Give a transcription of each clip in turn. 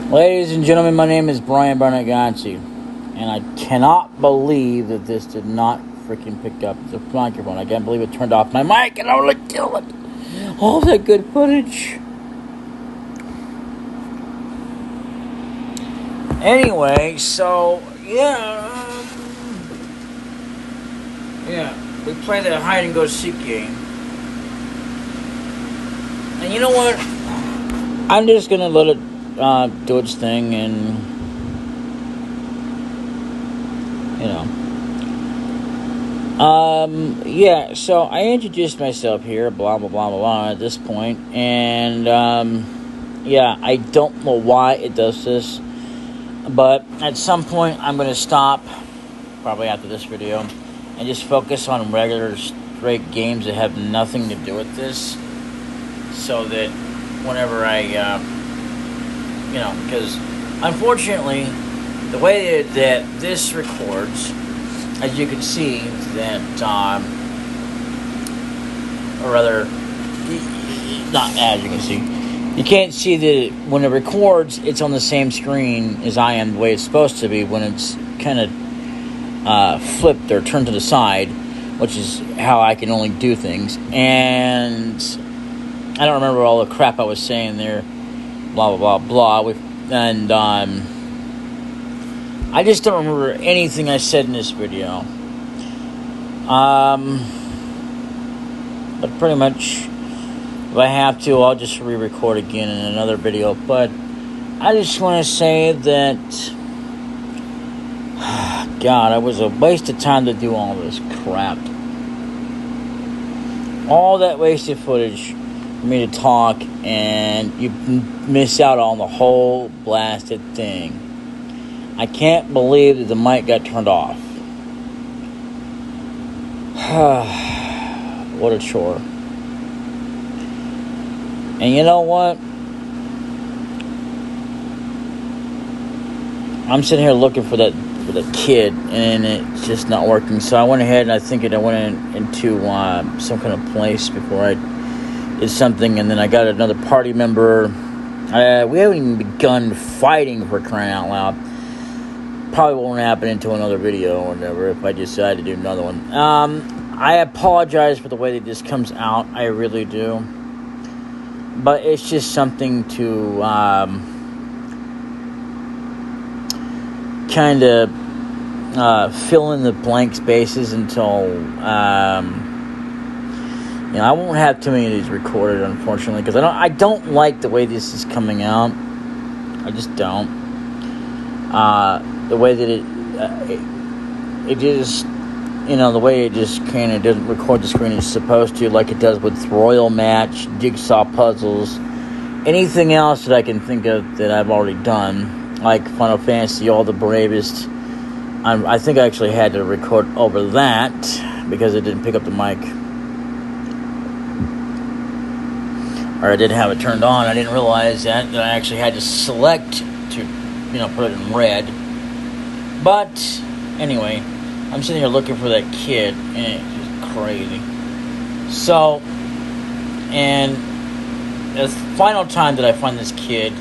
Ladies and gentlemen, my name is Brian Barnaganci, and I cannot believe that this did not freaking pick up the microphone. I can't believe it turned off my mic and I would kill it. All that good footage. Anyway, so we play the hide and go seek game, and you know what? I'm just gonna let it do its thing, and so I introduced myself here, blah blah blah blah blah at this point, and I don't know why it does this, but at some point I'm gonna stop, probably after this video, and just focus on regular straight games that have nothing to do with this, so that whenever I because unfortunately, the way that this records, as you can see, that, or rather, not as you can see, you can't see that when it records, it's on the same screen as I am, the way it's supposed to be when it's kind of flipped or turned to the side, which is how I can only do things. And I don't remember all the crap I was saying there. Blah blah blah blah. I just don't remember anything I said in this video. But pretty much, if I have to, I'll just re-record again in another video. But I just want to say that, God, it was a waste of time to do all this crap. All that wasted footage for me to talk, and you miss out on the whole blasted thing. I can't believe that the mic got turned off. What a chore. And you know what? I'm sitting here looking for the kid, and it's just not working. So I went ahead and I went into some kind of place before I did something, and then I got another party member. We haven't even begun fighting, for crying out loud. Probably won't happen until another video or whatever if I decide to do another one. I apologize for the way that this comes out. I really do. But it's just something to kind of fill in the blank spaces until I won't have too many of these recorded, unfortunately, because I don't like the way this is coming out. I just don't. The way that it is, the way it just kind of doesn't record the screen as it's supposed to, like it does with Royal Match, Jigsaw Puzzles, anything else that I can think of that I've already done, like Final Fantasy, All the Bravest. I think I actually had to record over that because it didn't pick up the mic. Or I didn't have it turned on. I didn't realize that I actually had to select to, put it in red. But anyway, I'm sitting here looking for that kid, and it's just crazy. So, and the final time that I find this kid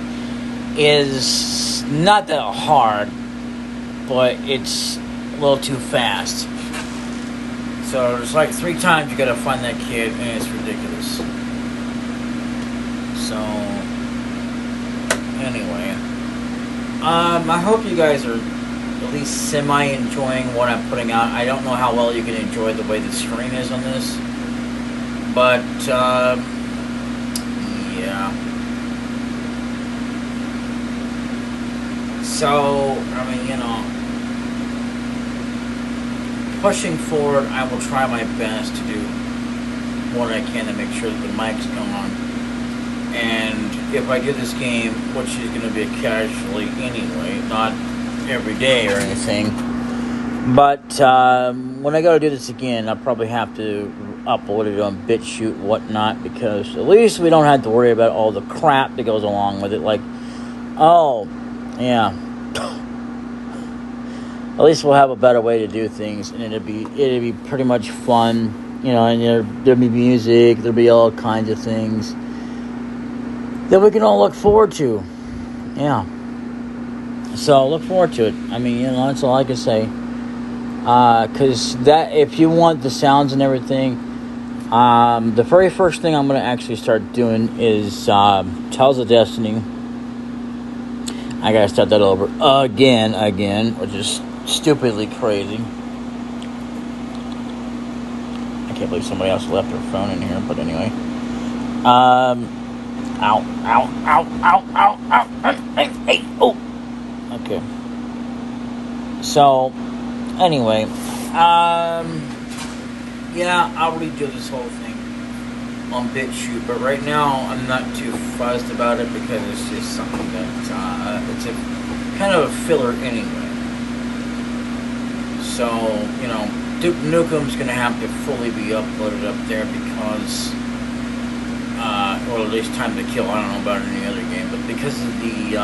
is not that hard, but it's a little too fast. So there's like 3 times you gotta find that kid, and it's ridiculous. So, anyway, I hope you guys are at least semi-enjoying what I'm putting out. I don't know how well you can enjoy the way the screen is on this, but, yeah. So, pushing forward, I will try my best to do what I can to make sure that the mic's going on. And if I do this game, which is going to be occasionally anyway, not every day or anything, but when I go to do this again, I'll probably have to upload it on BitChute and whatnot, because at least we don't have to worry about all the crap that goes along with it, like, at least we'll have a better way to do things, and it'd be pretty much fun, and there'll be music, there'll be all kinds of things that we can all look forward to. Yeah. So look forward to it. I mean, that's all I can say. Because that, if you want the sounds and everything, the very first thing I'm going to actually start doing is Tales of Destiny. I got to start that over again, which is stupidly crazy. I can't believe somebody else left their phone in here, but anyway. Ow. Hey, oh. Okay. So, anyway, yeah, I'll redo this whole thing on BitChute, but right now I'm not too fussed about it because it's just something that it's a kind of a filler anyway. So, Duke Nukem's gonna have to fully be uploaded up there because, or at least Time to Kill. I don't know about any other game, but because of the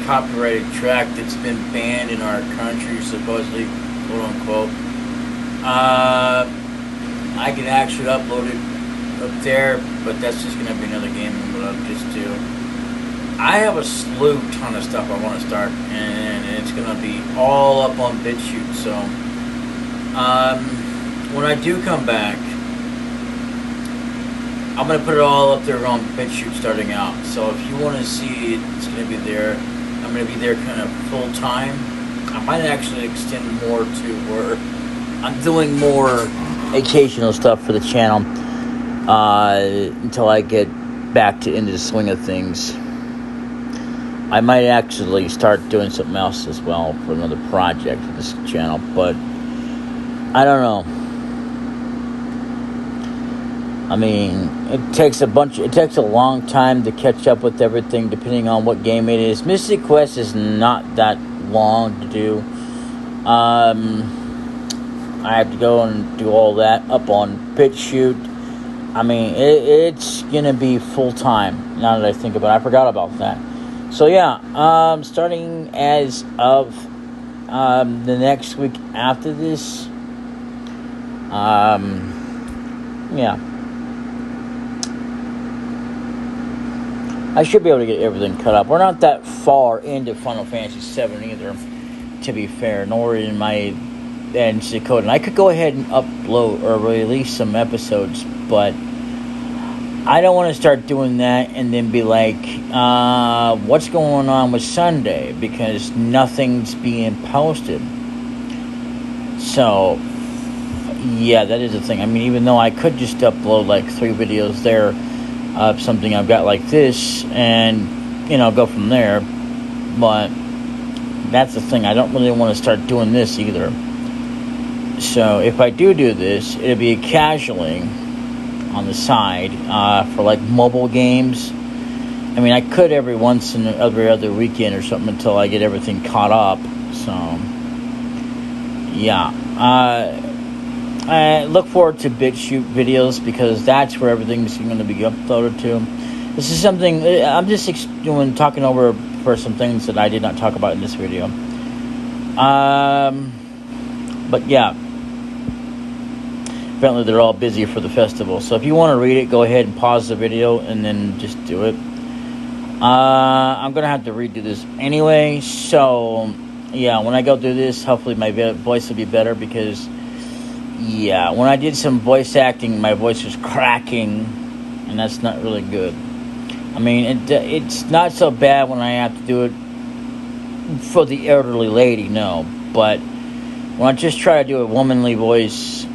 copyrighted track that's been banned in our country, supposedly, quote unquote, I can actually upload it up there, but that's just gonna be another game that I'll just do. I have a ton of stuff I want to start, and it's gonna be all up on BitChute. So, when I do come back, I'm going to put it all up there on BitChute starting out. So if you want to see it, it's going to be there. I'm going to be there kind of full time. I might actually extend more to where I'm doing more occasional stuff for the channel until I get back into the swing of things. I might actually start doing something else as well for another project for this channel, but I don't know. I mean, it takes a long time to catch up with everything, depending on what game it is. Mystic Quest is not that long to do. I have to go and do all that up on BitChute. I mean, it's gonna be full time. Now that I think about it, I forgot about that. So yeah, starting as of the next week after this, yeah. I should be able to get everything cut up. We're not that far into Final Fantasy VII either, to be fair, nor in my NC code. And I could go ahead and upload or release some episodes, but I don't want to start doing that and then be like, what's going on with Sunday? Because nothing's being posted. So, yeah, that is the thing. I mean, even though I could just upload like 3 videos there, something I've got like this, and go from there, but that's the thing. I don't really want to start doing this either. So if I do this, it'll be casually on the side for like mobile games. I mean, I could every other weekend or something until I get everything caught up. So yeah, I look forward to BitChute videos because that's where everything's going to be uploaded to. This is something I'm just talking over for some things that I did not talk about in this video. But yeah, apparently they're all busy for the festival. So if you want to read it, go ahead and pause the video and then just do it. I'm going to have to redo this anyway. So yeah, when I go through this, hopefully my voice will be better because, yeah, when I did some voice acting, my voice was cracking, and that's not really good. I mean, it's not so bad when I have to do it for the elderly lady, no. But when I just try to do a womanly voice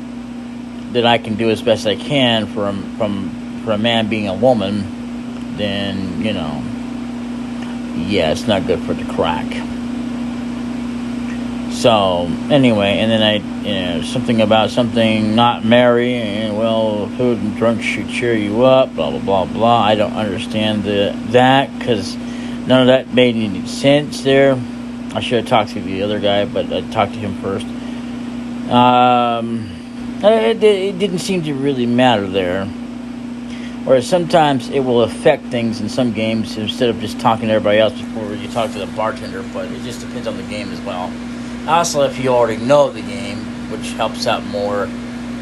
that I can do as best I can for a man being a woman, then, yeah, it's not good for it to crack. So, anyway, and then something about something not merry, and, well, food and drunk should cheer you up, blah, blah, blah, blah. I don't understand that, because none of that made any sense there. I should have talked to the other guy, but I talked to him first. It didn't seem to really matter there. Whereas sometimes it will affect things in some games instead of just talking to everybody else before you talk to the bartender, but it just depends on the game as well. Also, if you already know the game, which helps out more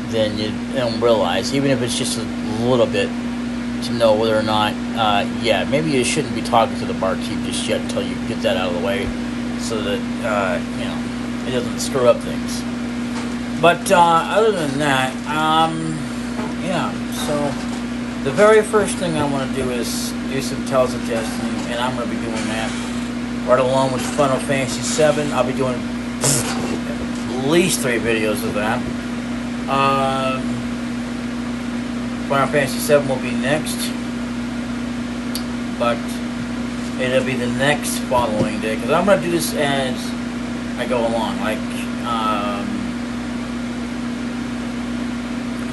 than you don't realize, even if it's just a little bit, to know whether or not, yeah, maybe you shouldn't be talking to the barkeep just yet until you get that out of the way. so that it doesn't screw up things. But other than that, so the very first thing I want to do is do some Tales of Destiny, and I'm going to be doing that right along with Final Fantasy VII. I'll be doing at least 3 videos of that. Final Fantasy VII will be next, but it'll be the next following day, because I'm going to do this as I go along. Like,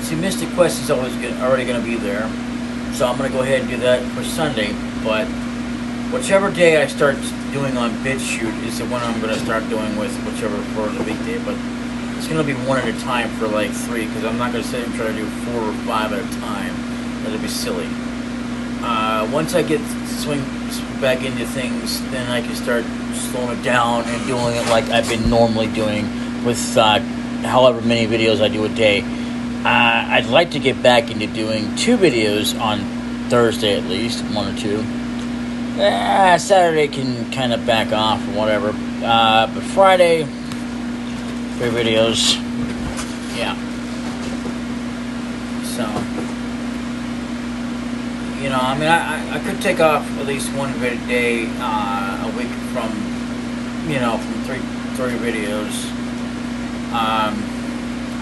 see, Mystic Quest is already going to be there, so I'm going to go ahead and do that for Sunday, but whichever day I start doing on BitChute is the one I'm going to start doing with whichever for the weekday, but it's going to be one at a time for like 3, because I'm not going to sit and try to do 4 or 5 at a time. That'd be silly. Once I get swing back into things, then I can start slowing it down and doing it like I've been normally doing with however many videos I do a day. I'd like to get back into doing 2 videos on Thursday at least, 1 or 2. Saturday can kind of back off or whatever. But Friday, 3 videos. Yeah. So, I mean, I could take off at least 1 day a week from 3 videos. I'm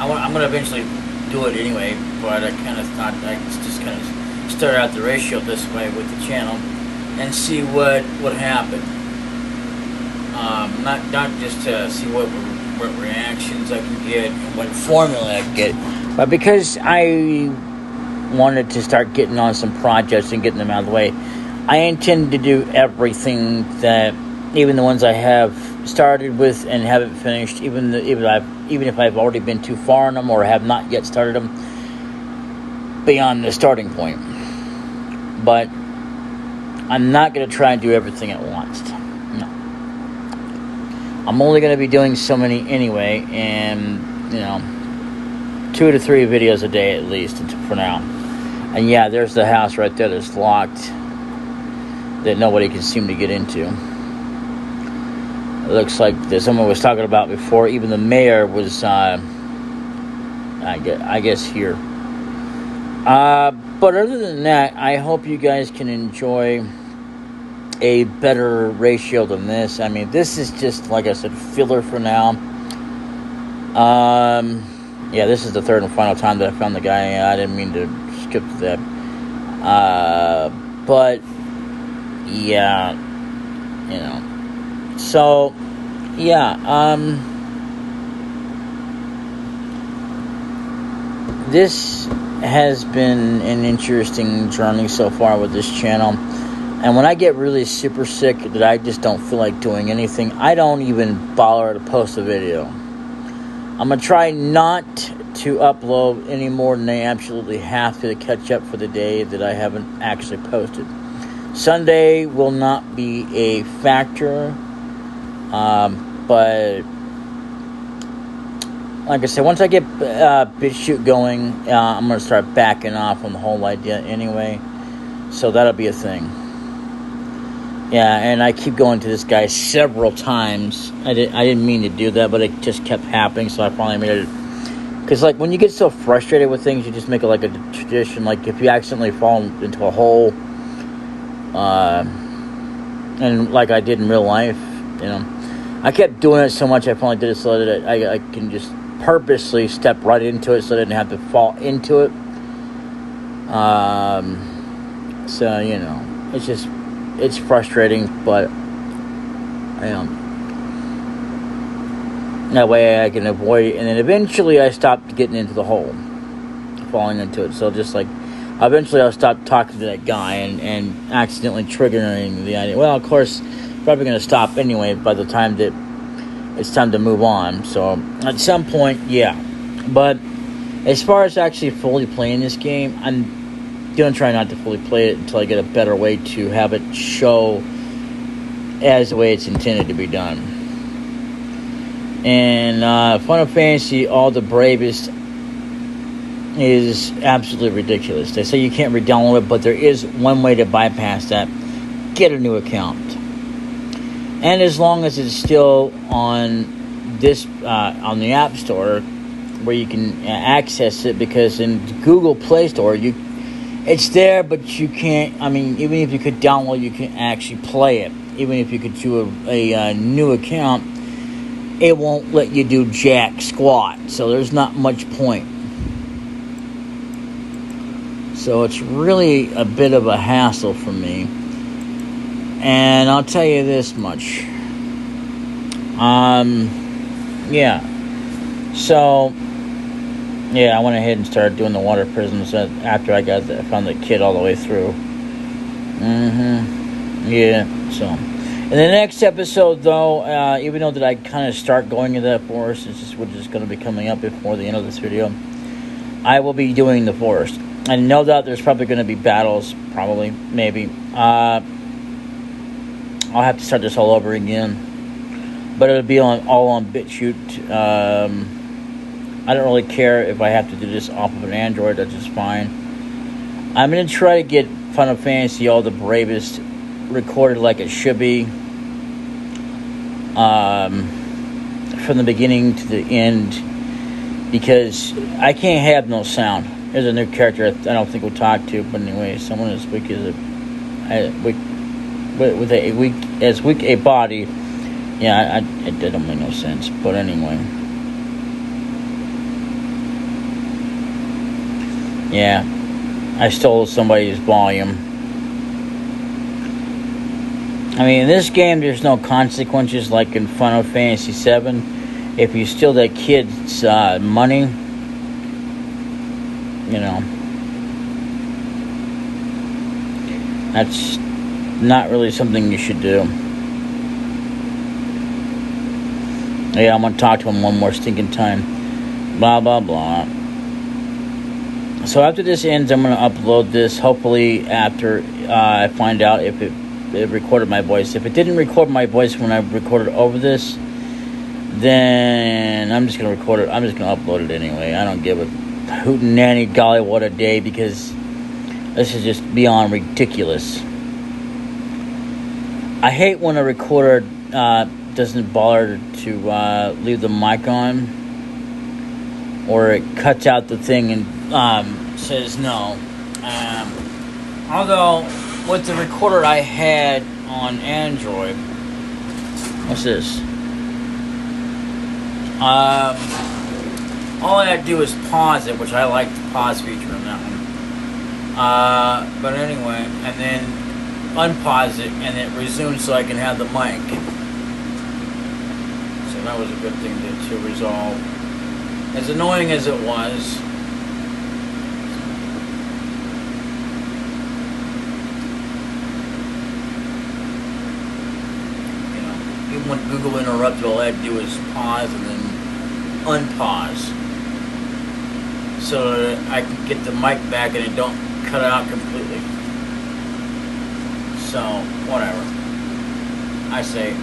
going to eventually do it anyway, but I kind of thought I'd just kind of start out the ratio this way with the channel and see what would happen. Not just to see what reactions I can get, what formula I can get, but because I wanted to start getting on some projects and getting them out of the way, I intend to do everything that, even the ones I have started with and haven't finished, even if I've already been too far in them or have not yet started them, beyond the starting point. But I'm not going to try and do everything at once. No. I'm only going to be doing so many anyway, and 2 to 3 videos a day at least for now. And yeah, there's the house right there that's locked that nobody can seem to get into. It looks like someone was talking about before. Even the mayor was, I guess, here. But other than that, I hope you guys can enjoy a better ratio than this. I mean, this is just, like I said, filler for now. Yeah, this is the 3rd and final time that I found the guy. I didn't mean to skip that. But yeah, so yeah, this has been an interesting journey so far with this channel. And when I get really super sick that I just don't feel like doing anything, I don't even bother to post a video. I'm going to try not to upload any more than I absolutely have to catch up for the day that I haven't actually posted. Sunday will not be a factor, but like I said, once I get BitChute going, I'm going to start backing off on the whole idea anyway, so that'll be a thing. Yeah, and I keep going to this guy several times. I didn't mean to do that, but it just kept happening, so I finally made it. Because, like, when you get so frustrated with things, you just make it like a tradition. Like, if you accidentally fall into a hole, and like I did in real life, I kept doing it so much, I finally did it so that I can just purposely step right into it so I didn't have to fall into it. So, it's frustrating, but that way I can avoid it. And then eventually I stopped getting into the hole, falling into it. So just like, eventually I'll stop talking to that guy and accidentally triggering the idea. Well, of course, probably going to stop anyway by the time that it's time to move on. So at some point, yeah. But as far as actually fully playing this game, I'm going to try not to fully play it until I get a better way to have it show as the way it's intended to be done. And Final Fantasy All the Bravest is absolutely ridiculous. They say you can't re-download it, but there is one way to bypass that. Get a new account. And as long as it's still on this on the App Store, where you can access it, because in Google Play Store it's there, but you can't. I mean, even if you could download, you can actually play it. Even if you could do a new account, it won't let you do jack squat. So there's not much point. So it's really a bit of a hassle for me. And I'll tell you this much. Yeah. So, yeah, I went ahead and started doing the water prisms after I found the kit all the way through. Yeah, so. In the next episode, though, even though that I kind of start going into that forest, which is going to be coming up before the end of this video, I will be doing the forest. And no doubt there's probably going to be battles, probably, maybe. I'll have to start this all over again. But it'll be all on BitChute. I don't really care if I have to do this off of an Android. That's just fine. I'm going to try to get Final Fantasy All the Bravest recorded like it should be. From the beginning to the end. Because I can't have no sound. There's a new character I don't think we'll talk to. But anyway, someone as weak as as weak a body. Yeah, it didn't make no sense. But anyway. Yeah. I stole somebody's volume. I mean, in this game, there's no consequences like in Final Fantasy VII. If you steal that kid's money, you know, that's not really something you should do. Yeah, I'm going to talk to him one more stinking time. Blah, blah, blah. So after this ends, I'm going to upload this, hopefully after I find out if it recorded my voice. If it didn't record my voice when I recorded over this, then I'm just going to record it. I'm just going to upload it anyway. I don't give a hoot and nanny golly what a day, because this is just beyond ridiculous. I hate when a recorder doesn't bother to leave the mic on, or it cuts out the thing and says no. Although with the recorder I had on Android, what's this? All I had to do is pause it, which I like the pause feature on that one. But anyway, and then unpause it, and it resumes so I can have the mic. So that was a good thing to resolve. As annoying as it was, you know, even when Google interrupted, all I had to do was pause and then unpause, so that I can get the mic back and it don't cut out completely. So, whatever. I say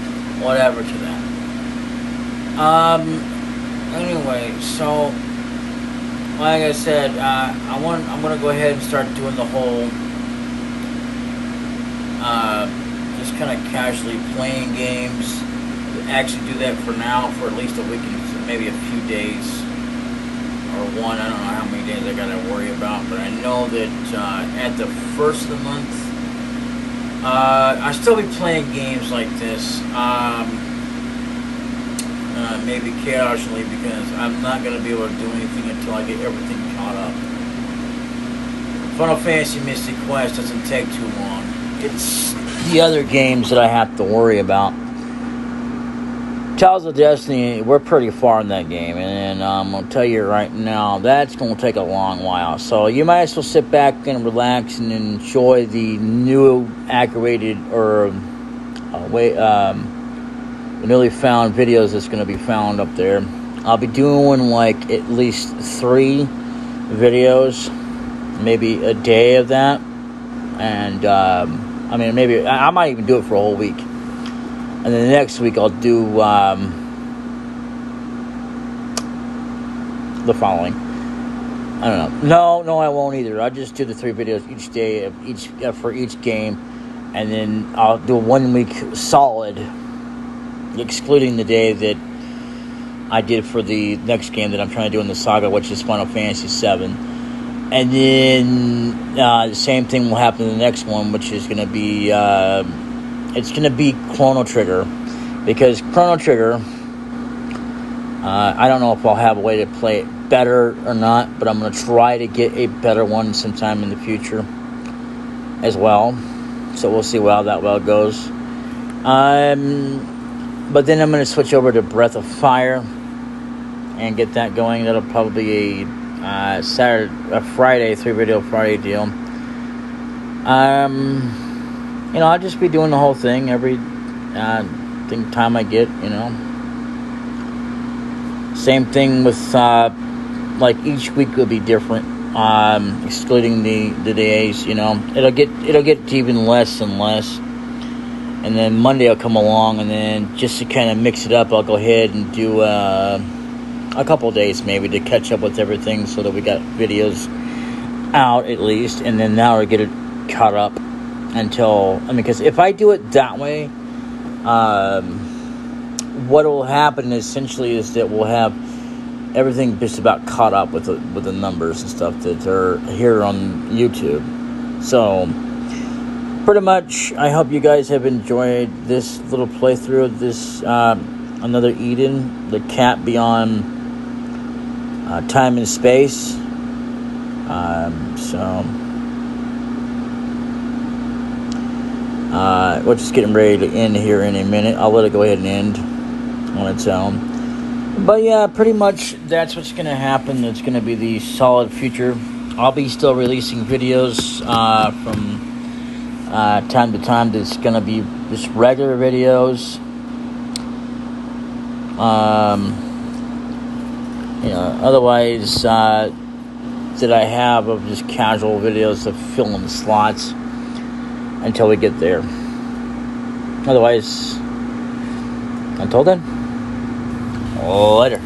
whatever to that. Anyway, so like I said, I'm gonna go ahead and start doing the whole just kind of casually playing games. Actually do that for now for at least a week, maybe a few days, or one. I don't know how many days I gotta worry about, but I know that at the first of the month, I'll still be playing games like this. Maybe occasionally, because I'm not gonna be able to do anything until I get everything caught up. Final Fantasy Mystic Quest doesn't take too long. It's the other games that I have to worry about. Trials of Destiny, we're pretty far in that game, and I'm going to tell you right now, that's going to take a long while. So you might as well sit back and relax and enjoy the new activated or newly found videos that's going to be found up there. I'll be doing like at least 3 videos, maybe a day of that, and I mean, maybe I might even do it for a whole week. And then the next week I'll do the following. I don't know. No, I won't either. I'll just do the 3 videos each day of for each game, and then I'll do a 1 week solid excluding the day that I did for the next game that I'm trying to do in the saga, which is Final Fantasy VII. And then the same thing will happen in the next one, which is going to be it's going to be Chrono Trigger, because Chrono Trigger, I don't know if I'll have a way to play it better or not, but I'm going to try to get a better one sometime in the future as well. So we'll see how that goes. But then I'm going to switch over to Breath of Fire and get that going. That'll probably be a Friday, 3-video Friday deal. I'll just be doing the whole thing every time I get, Same thing with, each week will be different, excluding the days, It'll get even less and less. And then Monday will come along, and then just to kind of mix it up, I'll go ahead and do a couple days maybe to catch up with everything so that we got videos out at least. And then now we get it caught up because if I do it that way, what will happen essentially is that we'll have everything just about caught up with the numbers and stuff that are here on YouTube. So pretty much, I hope you guys have enjoyed this little playthrough of this another Eden, the cat beyond time and space. We're just getting ready to end here in a minute. I'll let it go ahead and end on its own. But yeah, pretty much that's what's going to happen. It's going to be the solid future. I'll be still releasing videos from time to time. That's going to be just regular videos. Otherwise, that I have of just casual videos of filling the slots until we get there. Otherwise, until then, later.